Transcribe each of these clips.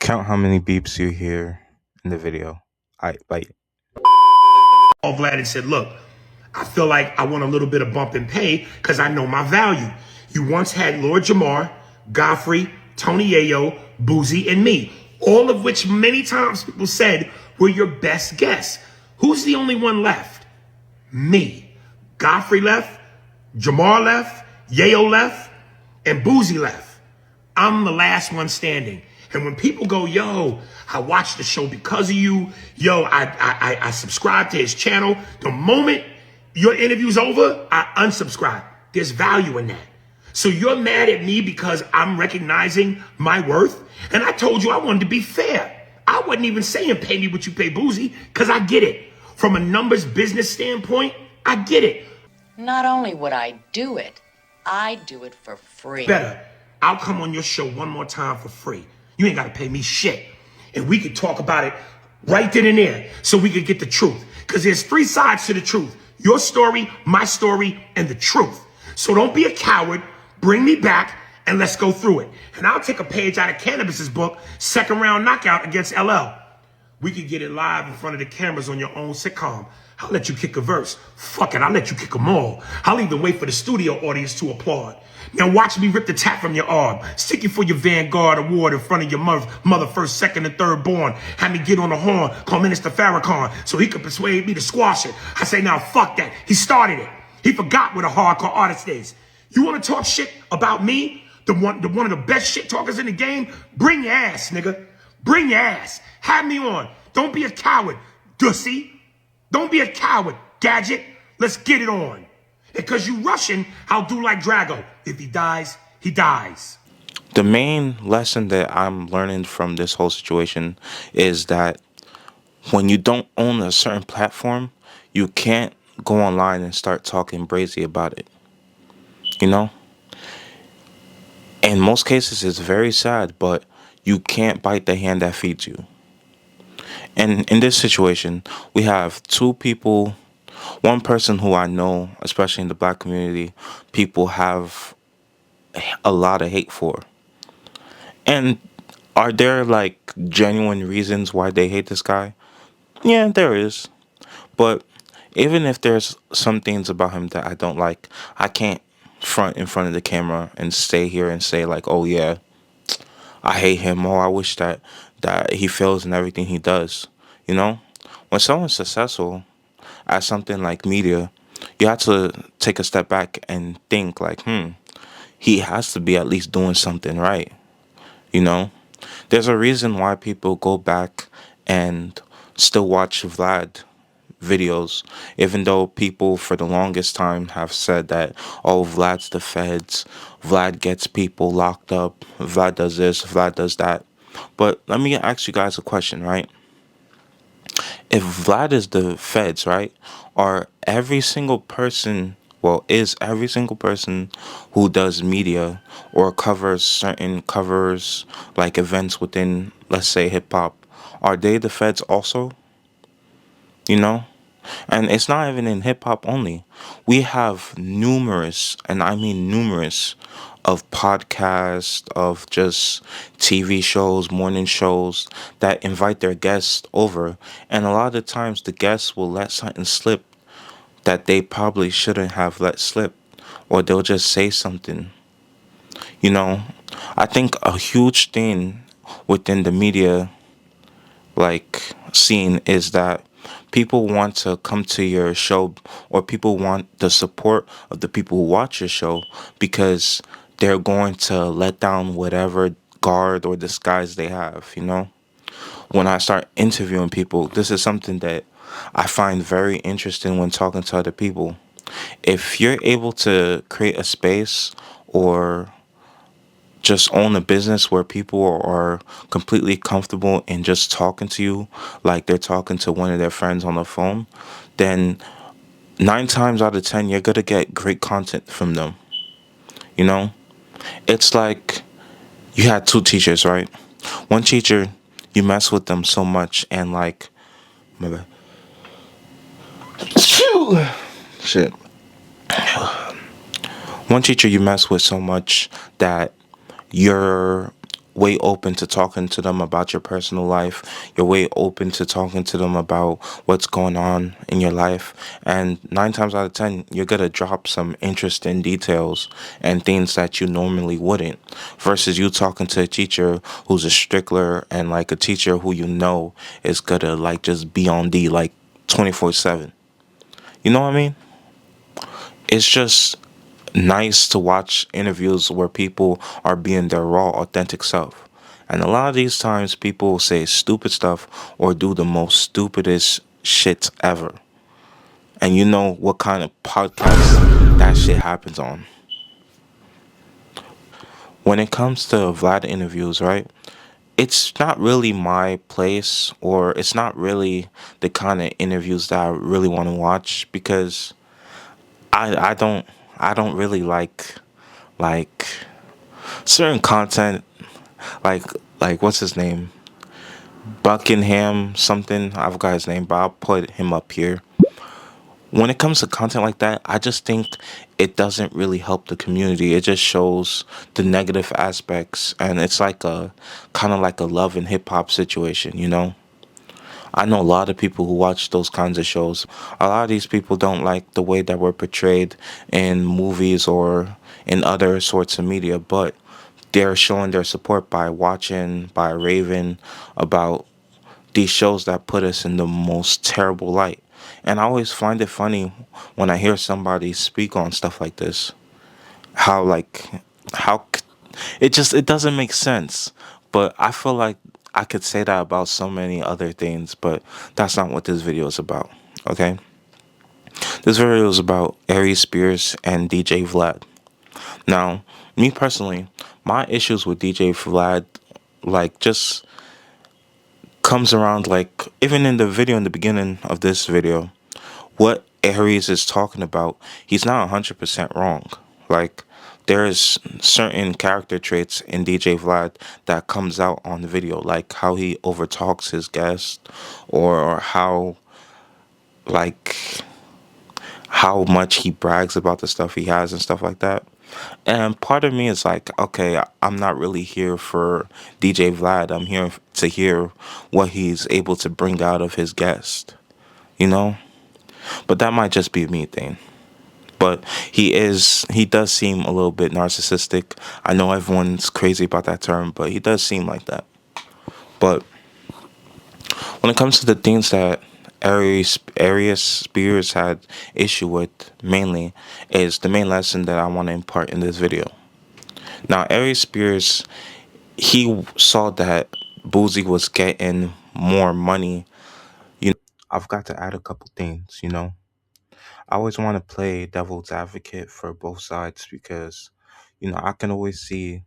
Count how many beeps you hear in the video. I like. Called Vlad and said, look, I feel like I want a little bit of bump in pay because I know my value. You once had Lord Jamar, Godfrey, Tony Yayo, Boozy, and me, all of which many times people said were your best guests. Who's the only one left? Me. Godfrey left, Jamar left, Yayo left, and Boozy left. I'm the last one standing. And when people go, yo, I watched the show because of you. Yo, I subscribe to his channel. The moment your interview's over, I unsubscribe. There's value in that. So you're mad at me because I'm recognizing my worth? And I told you I wanted to be fair. I wasn't even saying pay me what you pay Boozy because I get it. From a numbers business standpoint, I get it. Not only would I do it for free. Better, I'll come on your show one more time for free. You ain't got to pay me shit. And we could talk about it right then and there so we could get the truth. Because there's three sides to the truth. Your story, my story, and the truth. So don't be a coward. Bring me back and let's go through it. And I'll take a page out of Cannabis's book, Second Round Knockout against LL. We could get it live in front of the cameras on your own sitcom. I'll let you kick a verse. Fuck it, I'll let you kick them all. I'll even wait for the studio audience to applaud. Now watch me rip the tap from your arm. Stick you for your Vanguard award in front of your mother first, second, and third born. Have me get on the horn, call Minister Farrakhan, so he could persuade me to squash it. I say, now fuck that. He started it. He forgot what a hardcore artist is. You want to talk shit about me? The one of the best shit talkers in the game? Bring your ass, nigga. Bring your ass. Have me on. Don't be a coward, Dussy. Don't be a coward, Gadget. Let's get it on. Because you Russian, I'll do like Drago. If he dies, he dies. The main lesson that I'm learning from this whole situation is that when you don't own a certain platform, you can't go online and start talking brazy about it. You know? In most cases, it's very sad, but you can't bite the hand that feeds you. And in this situation, we have two people, one person who I know, especially in the black community, people have a lot of hate for. And are there like genuine reasons why they hate this guy? Yeah, there is. But even if there's some things about him that I don't like, I can't front in front of the camera and stay here and say like, oh yeah, I hate him. Oh, I wish that he fails in everything he does. You know, when someone's successful at something like media, you have to take a step back and think like, he has to be at least doing something right. You know, there's a reason why people go back and still watch Vlad videos, even though people for the longest time have said that, oh, Vlad's the feds, Vlad gets people locked up, Vlad does this, Vlad does that. But let me ask you guys a question, right? If Vlad is the feds, right, are every single person, well, is every single person who does media or covers certain covers like events within, let's say, hip hop, are they the feds also? You know? And it's not even in hip hop only. We have numerous, and I mean numerous, of podcasts, of just TV shows, morning shows that invite their guests over. And a lot of times the guests will let something slip that they probably shouldn't have let slip, or they'll just say something. You know, I think a huge thing within the media like scene is that people want to come to your show, or people want the support of the people who watch your show, because they're going to let down whatever guard or disguise they have, you know? When I start interviewing people, this is something that I find very interesting when talking to other people. If you're able to create a space or just own a business where people are completely comfortable in just talking to you like they're talking to one of their friends on the phone, then 9 times out of 10, you're going to get great content from them. You know, it's like you had two teachers, right? One teacher, you mess with them so much and like, my bad. Shit. One teacher you mess with so much that you're way open to talking to them about your personal life. You're way open to talking to them about what's going on in your life. And 9 times out of 10, you're going to drop some interesting details and things that you normally wouldn't. Versus you talking to a teacher who's a stickler and like a teacher who you know is going to like just be on D like 24/7. You know what I mean? It's just nice to watch interviews where people are being their raw, authentic self. And a lot of these times, people say stupid stuff or do the most stupidest shit ever. And you know what kind of podcast that shit happens on. When it comes to Vlad interviews, right? It's not really my place, or it's not really the kind of interviews that I really want to watch because I don't I don't really like certain content, like what's his name, Buckingham something. I forgot his name, but I'll put him up here. When it comes to content like that, I just think it doesn't really help the community. It just shows the negative aspects, and it's like a kind of like a love and hip hop situation, you know. I know a lot of people who watch those kinds of shows. A lot of these people don't like the way that we're portrayed in movies or in other sorts of media, but they're showing their support by watching, by raving about these shows that put us in the most terrible light. And I always find it funny when I hear somebody speak on stuff like this. How like how c- it doesn't make sense. But I feel like I could say that about so many other things, but that's not what this video is about. Okay? This video is about Aries Spears and DJ Vlad. Now, me personally, my issues with DJ Vlad like just comes around like even in the video in the beginning of this video, what Aries is talking about, he's not 100% wrong. Like there's certain character traits in DJ Vlad that comes out on the video, like how he overtalks his guest, or how like how much he brags about the stuff he has and stuff like that. And part of me is like, okay, I'm not really here for DJ Vlad. I'm here to hear what he's able to bring out of his guest, you know? But that might just be me thing. But he does seem a little bit narcissistic. I know everyone's crazy about that term, but he does seem like that. But when it comes to the things that Arius Spears had issue with mainly is the main lesson that I want to impart in this video. Now, Arius Spears, he saw that Boozy was getting more money. I've got to add a couple things, you know. I always want to play devil's advocate for both sides because, I can always see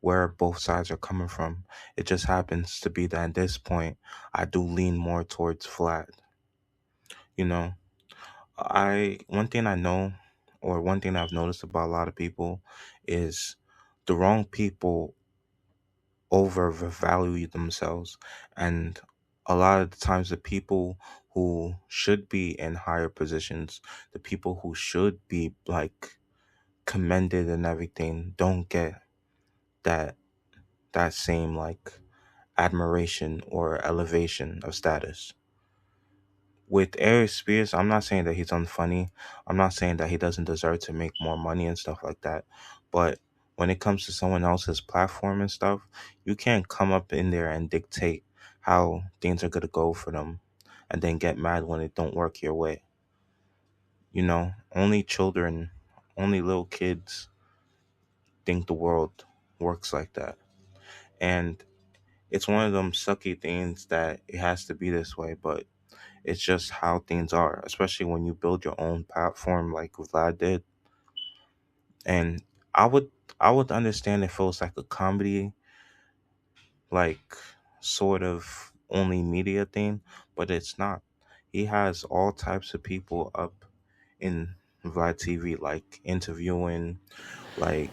where both sides are coming from. It just happens to be that at this point, I do lean more towards Vlad. You know, one thing I know, or one thing I've noticed about a lot of people, is the wrong people overvalue themselves, and a lot of the times the people who should be in higher positions, the people who should be like commended and everything, don't get that same like admiration or elevation of status. With Eric Spears, I'm not saying that he's unfunny. I'm not saying that he doesn't deserve to make more money and stuff like that. But when it comes to someone else's platform and stuff, you can't come up in there and dictate how things are gonna go for them and then get mad when it don't work your way. Only children, only little kids think the world works like that. And it's one of them sucky things that it has to be this way, but it's just how things are, especially when you build your own platform like Vlad did. And I would I would understand if it was like a comedy, like sort of only media thing, but it's not. He has all types of people up in Vlad TV, like interviewing like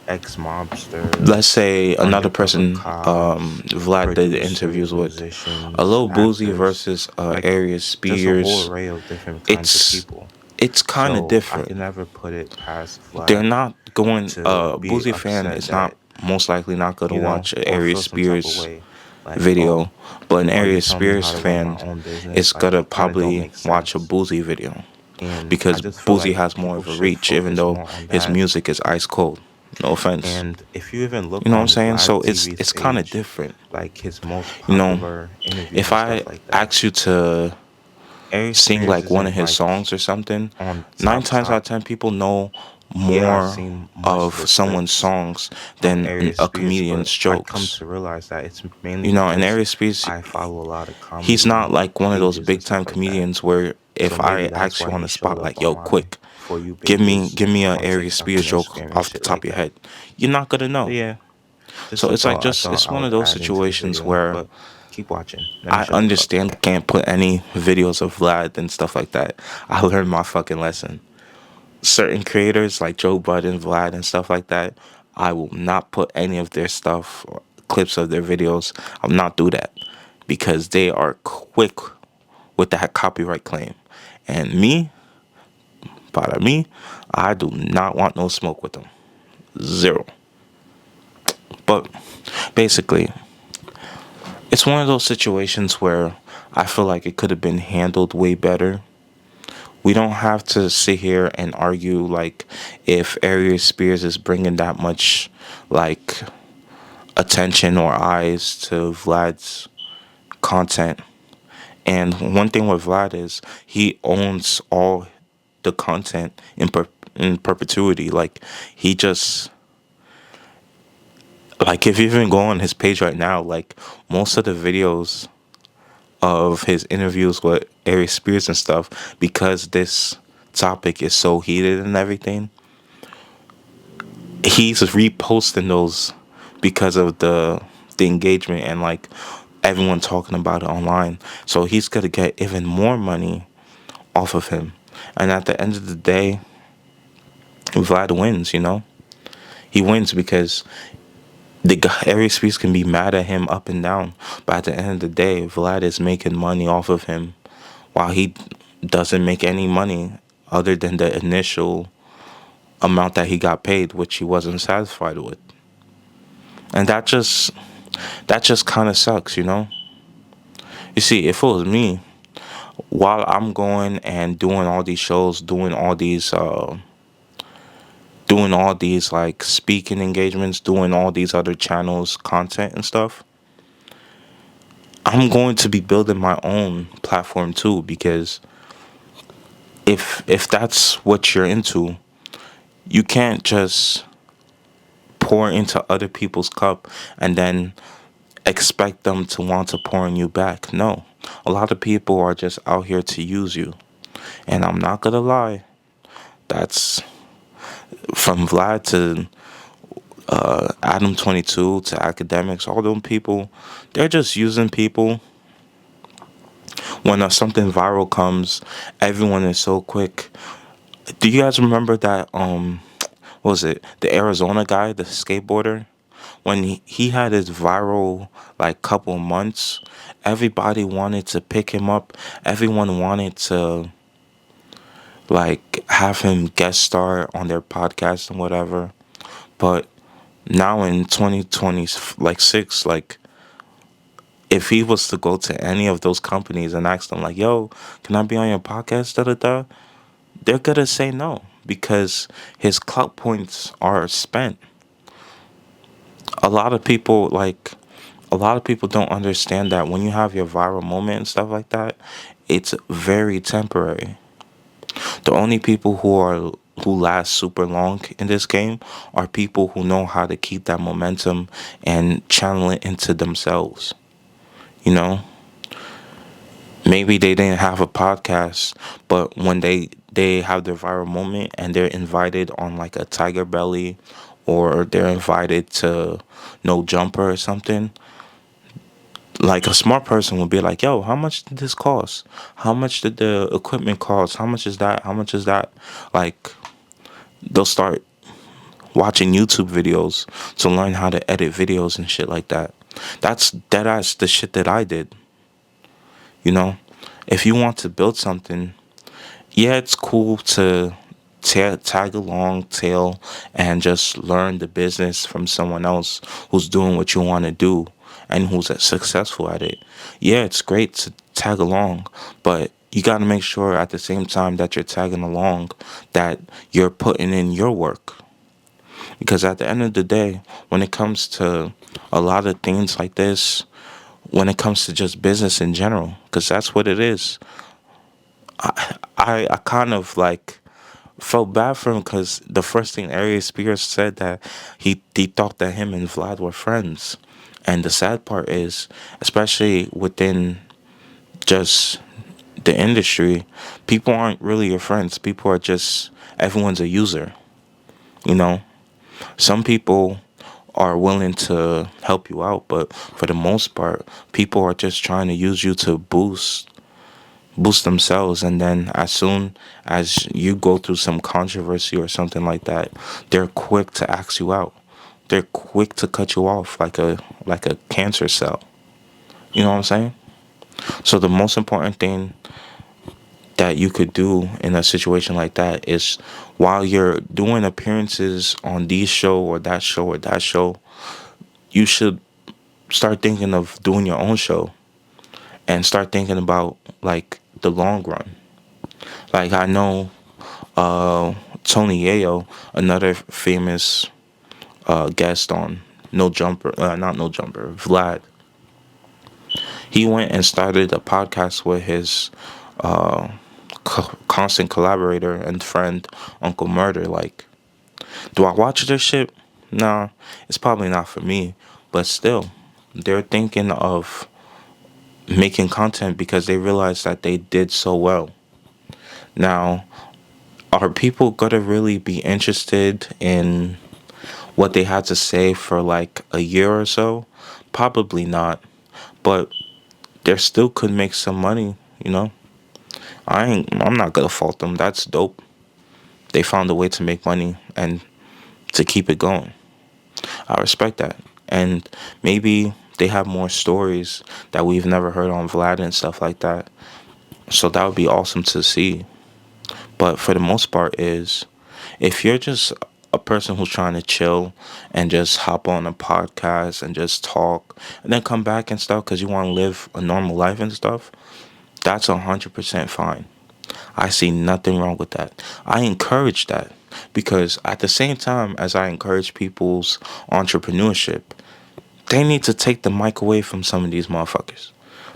ex Let's mobsters, say another undercover person cops, Vlad did producers, interviews with, a musicians, little Boozy actors, versus like Arius just a whole Spears. array of different kinds of It's people. it's kind of So I different. can never put it past They're Vlad not going. to be Boozy fan upset is not that most likely not gonna you know, watch an or Aries feel some type of Spears way. Like, oh, video, but an are you Aries telling me Spears how to run my fan own is business? Like, gonna it kind of don't probably make watch a sense. Boozy video And I because just feel Boozy like has more people of a should reach, even focus though more on his that. music is ice cold. No offense. And if you even You look know what I'm on saying? Vlad So TV's it's kind of page, different. like his most You know, popular interviews if and I stuff like that, ask you to Aries sing Spears like one of isn't his like songs or something, on nine top times out of top. 10 people know Yeah, I've more seen most of of the someone's clips songs from than Aries a Spears, but comedian's I come jokes. to realize that it's mainly You know, and because Aries Spears, I follow a lot of he's not comedy like one of those pages and big time stuff like that. comedians where So if maybe I that's ask why you on he the spot, showed up like, on yo, my quick, For You give me pages give me a on Aries TikTok Spears and joke Instagram and off the shit top like of your that. head, you're not gonna But know. yeah, just So a it's like thought I just thought it's I one of would those add into the situations video. where But keep watching. Let me I shut the fuck understand up. I can't put any videos of Vlad and stuff like that. I learned my fucking lesson. Certain creators like Joe Budden, Vlad, and stuff like that, I will not put any of their stuff or clips of their videos. I'll not do that because they are quick with that copyright claim. And me, para me, I do not want no smoke with them. Zero. But basically, it's one of those situations where I feel like it could have been handled way better. We don't have to sit here and argue like if Aries Spears is bringing that much like attention or eyes to Vlad's content. And one thing with Vlad is he owns all the content in perpetuity. Like he just like if you even go on his page right now, like most of the videos of his interviews with Aries Spears and stuff, because this topic is so heated and everything, he's reposting those because of the engagement and like everyone talking about it online. So he's gonna get even more money off of him. And at the end of the day, Vlad wins, you know? He wins because the guy, every speech can be mad at him up and down, but at the end of the day, Vlad is making money off of him, while he doesn't make any money other than the initial amount that he got paid, which he wasn't satisfied with. And that just kind of sucks, you know. You see, if it was me, while I'm going and doing all these shows, doing all these like speaking engagements, doing all these other channels, content and stuff, I'm going to be building my own platform too, because if that's what you're into, you can't just pour into other people's cup and then expect them to want to pour in you back. No. A lot of people are just out here to use you. And I'm not gonna lie, that's from Vlad to Adam 22 to academics, all them people, they're just using people. When something viral comes, everyone is so quick. Do you guys remember that what was it, the Arizona guy, the skateboarder? When he had his viral like couple months, everybody wanted to pick him up. Everyone wanted to like have him guest star on their podcast and whatever. But now in 2020, like six, like if he was to go to any of those companies and ask them like, "Yo, can I be on your podcast?" Da da da, they're gonna say no because his clout points are spent. A lot of people like a lot of people don't understand that when you have your viral moment and stuff like that, it's very temporary. The only people who last super long in this game are people who know how to keep that momentum and channel it into themselves. You know, maybe they didn't have a podcast, but when they have their viral moment and they're invited on like a Tiger Belly or they're invited to No Jumper or something, like a smart person would be like, "Yo, how much did this cost? How much did the equipment cost? How much is that? How much is that?" Like they'll start watching YouTube videos to learn how to edit videos and shit like that. That's dead ass the shit that I did. You know, if you want to build something, yeah, it's cool to tag along, tail, and just learn the business from someone else who's doing what you want to do and who's successful at it. Yeah, it's great to tag along, but you got to make sure at the same time that you're tagging along that you're putting in your work. Because at the end of the day, when it comes to a lot of things like this, when it comes to just business in general, because that's what it is, I kind of like felt bad for him because the first thing Aries Spears said that he thought that him and Vlad were friends, and the sad part is, especially within just the industry, people aren't really your friends. People are just everyone's a user. You know, some people are willing to help you out, but for the most part, people are just trying to use you to boost themselves, and then as soon as you go through some controversy or something like that, they're quick to ask you out. They're quick to cut you off like a cancer cell. You know what I'm saying? So the most important thing that you could do in a situation like that is, while you're doing appearances on these show or that show, you should start thinking of doing your own show and start thinking about like the long run. Like I know Tony Yayo, another famous guest on No Jumper, not No Jumper, Vlad. He went and started a podcast with his constant collaborator and friend Uncle Murder. Like, do I watch this shit? Nah, it's probably not for me. But still, they're thinking of making content because they realized that they did so well. Now, are people gonna really be interested in what they had to say for like a year or so? Probably not. But they still could make some money, you know? I'm not gonna fault them. That's dope. They found a way to make money and to keep it going. I respect that. And maybe they have more stories that we've never heard on Vlad and stuff like that. So that would be awesome to see. But for the most part is, if you're just a person who's trying to chill and just hop on a podcast and just talk and then come back and stuff because you want to live a normal life and stuff, that's 100% fine. I see nothing wrong with that. I encourage that because at the same time as I encourage people's entrepreneurship, they need to take the mic away from some of these motherfuckers.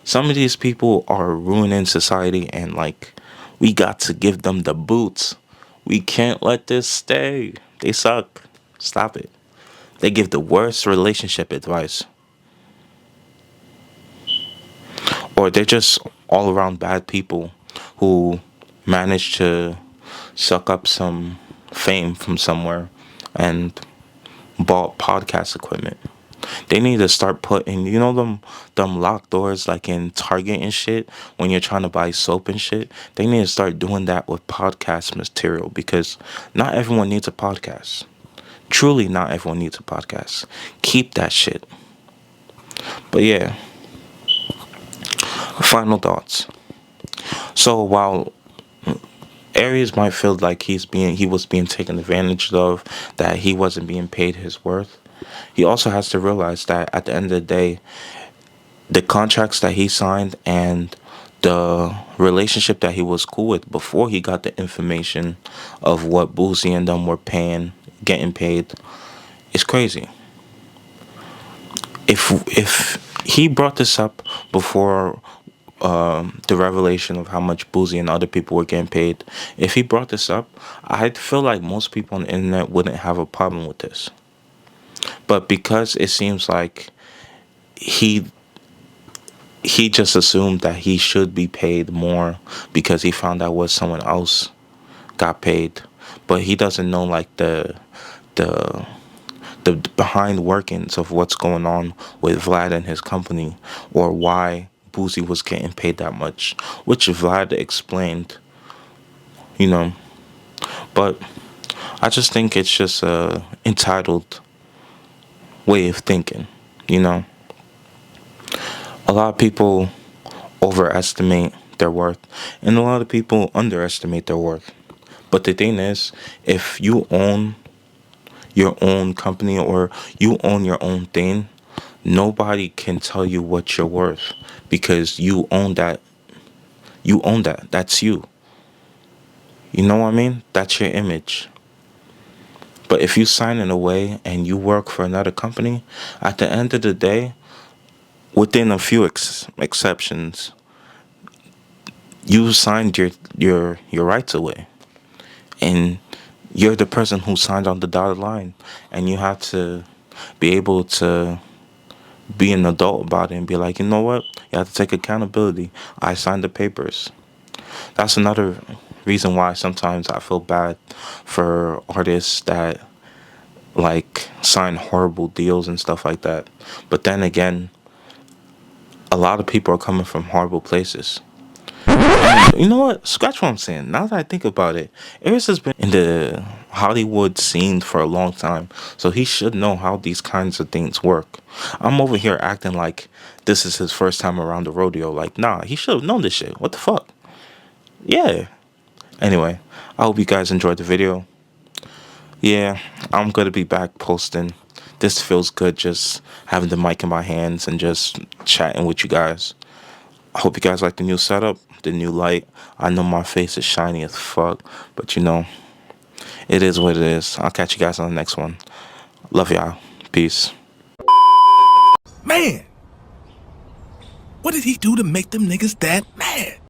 Some of these people are ruining society, and like, we got to give them the boots. We can't let this stay. They suck. Stop it. They give the worst relationship advice. Or they're just all around bad people who manage to suck up some fame from somewhere and bought podcast equipment. They need to start putting, you know, them locked doors like in Target and shit when you're trying to buy soap and shit. They need to start doing that with podcast material because not everyone needs a podcast. Truly, not everyone needs a podcast. Keep that shit. But yeah, final thoughts. So while Aries might feel like he was being taken advantage of, that he wasn't being paid his worth, he also has to realize that at the end of the day, the contracts that he signed and the relationship that he was cool with before he got the information of what Boosie and them were getting paid, is crazy. If he brought this up before the revelation of how much Boosie and other people were getting paid, if he brought this up, I feel like most people on the internet wouldn't have a problem with this. But because it seems like he he just assumed that he should be paid more because he found out what someone else got paid, but he doesn't know like the the behind workings of what's going on with Vlad and his company, or why Boosie was getting paid that much, which Vlad explained, you know. But I just think it's just a entitled way of thinking, you know. A lot of people overestimate their worth, and a lot of people underestimate their worth. But the thing is, if you own your own company or you own your own thing, nobody can tell you what you're worth because you own that. You own that. That's you. You know what I mean? That's your image. But if you sign in a way and you work for another company, at the end of the day, within a few exceptions, you signed your rights away, and you're the person who signed on the dotted line, and you have to be able to be an adult about it and be like, you know what? You have to take accountability. I signed the papers. That's another reason why sometimes I feel bad for artists that like sign horrible deals and stuff like that. But then again, a lot of people are coming from horrible places. You know what? Scratch what I'm saying. Now that I think about it, Eris has been in the Hollywood scene for a long time, so he should know how these kinds of things work. I'm over here acting like this is his first time around the rodeo. Like, nah, he should have known this shit. What the fuck? Yeah. Anyway, I hope you guys enjoyed the video. Yeah, I'm gonna be back posting. This feels good just having the mic in my hands and just chatting with you guys. I hope you guys like the new setup, the new light. I know my face is shiny as fuck, but you know, it is what it is. I'll catch you guys on the next one. Love y'all. Peace. Man, what did he do to make them niggas that mad?